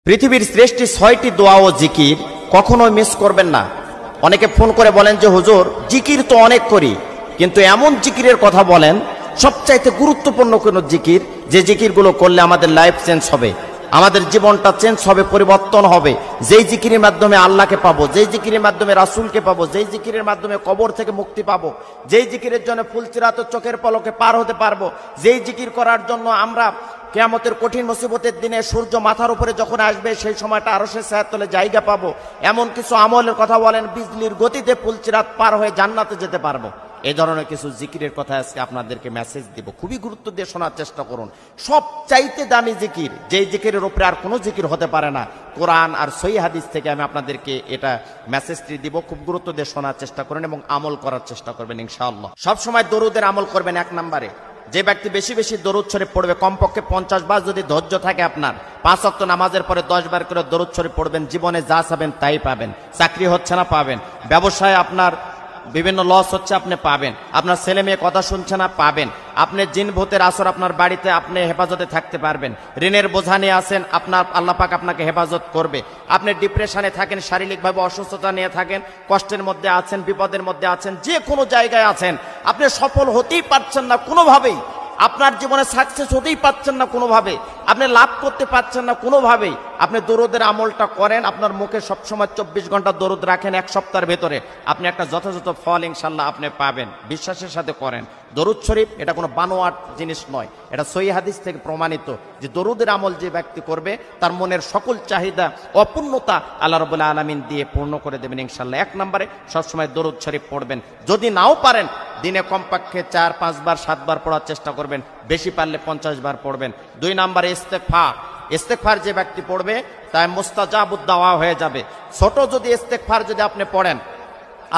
পৃথিবীর শ্রেষ্ঠ ৬টি দোয়া ও জিকির কখনোই মিস করবেন না। অনেকে ফোন করে বলেন যে হুজুর জিকির তো অনেক করি, কিন্তু এমন জিকিরের কথা বলেন সবচাইতে গুরুত্বপূর্ণ কোন জিকির, যে জিকিরগুলো করলে আমাদের লাইফ চেঞ্জ হবে, আমাদের জীবনটা চেঞ্জ হবে, পরিবর্তন হবে। যেই জিকিরের মাধ্যমে আল্লাহকে পাবো, যেই জিকিরের মাধ্যমে রাসূলকে পাবো, যেই জিকিরের মাধ্যমে কবর থেকে মুক্তি পাবো, যেই জিকিরের জন্য ফুলচিরাত চোখের পলকে পার হতে পারবো, যেই জিকির করার জন্য আমরা কিয়ামতের কঠিন মুসিবতের দিনে সূর্য মাথার উপরে যখন আসবে সেই সময়টা আরশের ছায়ার তলে জায়গা পাবো, এমন কিছু আমলের কথা বলেন বিজলির গতিতে ফুলচিরাত পার হয়ে জান্নাতে যেতে পারবো। এই ধরনের কিছু জিকিরের কথা আজকে আপনাদেরকে মেসেজ দিব, খুবই গুরুত্ব দিয়ে শোনার চেষ্টা করুন। সবচাইতে দামি জিকির, যেই জিকিরের উপরে আর কোনো জিকির হতে পারে না, কোরআন আর সহিহ হাদিস থেকে আমি আপনাদেরকে এটা মেসেজটি দিব, খুব গুরুত্ব দিয়ে শোনার চেষ্টা করুন এবং আমল করার চেষ্টা করবেন ইনশাআল্লাহ। সবসময় দরুদের আমল করবেন। এক নম্বরে, যে ব্যক্তি বেশি বেশি দরুদ শরীফ পড়বে, কমপক্ষে 50 বার যদি ধৈর্য থাকে আপনার, 5 ওয়াক্ত নামাজের পরে 10 বার করে দরুদ শরীফ পড়বেন, জীবনে যা চাবেন তাই পাবেন। চাকরি হচ্ছে না, পাবেন। ব্যবসায় আপনার বিভিন্ন লস হচ্ছে, আপনি পাবেন। আপনার ছেলে মেয়ে কথা শুনছে না, পাবেন। আপনি জিন ভূতের আসর আপনার বাড়িতে, আপনি হেফাজতে থাকতে পারবেন। ঋণের বোঝা নিয়ে আছেন, আপনার আল্লাহ পাক আপনাকে হেফাজত করবে। আপনি ডিপ্রেশনে থাকেন, শারীরিকভাবে অসুস্থতা নিয়ে থাকেন, কষ্টের মধ্যে আছেন, বিপদের মধ্যে আছেন, যে কোনো জায়গায় আছেন, আপনি সফল হতেই পারছেন না কোনোভাবেই, আপনার জীবনে সাকসেস হতেই পারছেন না কোনোভাবে, আপনি লাভ করতে পারছেন না কোনোভাবেই, আপনি দরুদের আমলটা করেন, আপনার মুখে সবসময় 24 ঘন্টা দরুদ রাখেন, এক সপ্তাহের ভেতরে আপনি একটা যথাযথ ফল ইনশাল্লাহ আপনি পাবেন। বিশ্বাসের সাথে করেন। দরুদ শরীফ এটা কোনো বানোয়াট জিনিস নয়, এটা সহিহ হাদিস থেকে প্রমাণিত যে দরুদের আমল যে ব্যক্তি করবে তার মনের সকল চাহিদা অপূর্ণতা আল্লাহ রাব্বুল আলামিন দিয়ে পূর্ণ করে দেবেন ইনশাল্লাহ। 1 নম্বরে সবসময় দরুদ শরীফ পড়বেন। যদি নাও পারেন দিনে কমপক্ষে 4, 5 বার, 7 বার পড়ার চেষ্টা করবেন, বেশি পারলে 50 বার পড়বেন। 2 নম্বরে ইস্তেগফার। ইস্তেগফার যে ব্যক্তি পড়বে তাই মুস্তাজাবুদ দাওয়া হয়ে যাবে। ছোট যদি ইস্তেগফার যদি আপনি পড়েন,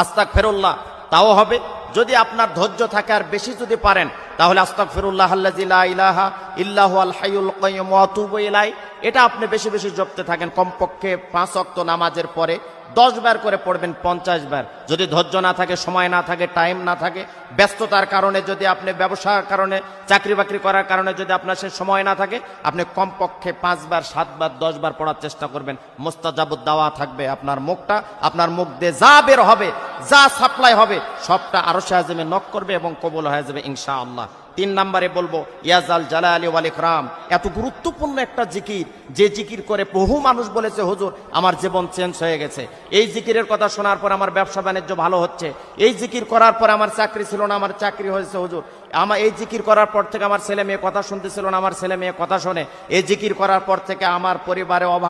আস্তাগফিরুল্লাহ, তাও হবে। যদি আপনার ধৈর্য থাকে আর বেশি যদি পারেন, তাহলে আস্তাগফিরুল্লাহ আল্লাযী লা ইলাহা ইল্লা হুয়াল হাইয়ুল কাইয়্যুম ওয়া আতুবু ইলাইহি, এটা আপনি বেশি বেশি জপতে থাকেন। কমপক্ষে 5 ওয়াক্ত নামাজের পরে 10 বার করে পড়বেন, 50 বার। যদি ধৈর্য না থাকে, সময় না থাকে, টাইম না থাকে, ব্যস্ততার কারণে, যদি আপনি ব্যবসার কারণে, চাকরি বাকরি করার কারণে যদি আপনার সে সময় না থাকে, আপনি কমপক্ষে 5 বার, 7 বার, 10 বার পড়ার চেষ্টা করবেন। মুস্তাজাবুদ দাওয়া থাকবে আপনার মুখটা, আপনার মুখ দিয়ে যা বের হবে, যা সাপ্লাই হবে, সবটা আরশে আযমে নক করবে এবং কবুল হয়ে যাবে ইনশাআল্লাহ। 3 নম্বরে বলবো ইয়াজাল জালালি ওয়াল ইকরাম। এত গুরুত্বপূর্ণ একটা জিকির, যে জিকির করে বহু মানুষ বলেছে হুজুর আমার জীবন চেঞ্জ হয়ে গেছে, এই জিকিরের কথা শোনার পর আমার ব্যবসা বাণিজ্য ভালো হচ্ছে, এই জিকির করার পর আমার চাকরি ছিল না, আমার চাকরি হয়েছে হুজুর, আমার এই জিকির করার পর থেকে আমার ছেলে মেয়ে কথা শুনতেছিল না, আমার ছেলে মেয়ে কথা শোনে, এই জিকির করার পর থেকে আমার পরিবারে অভাব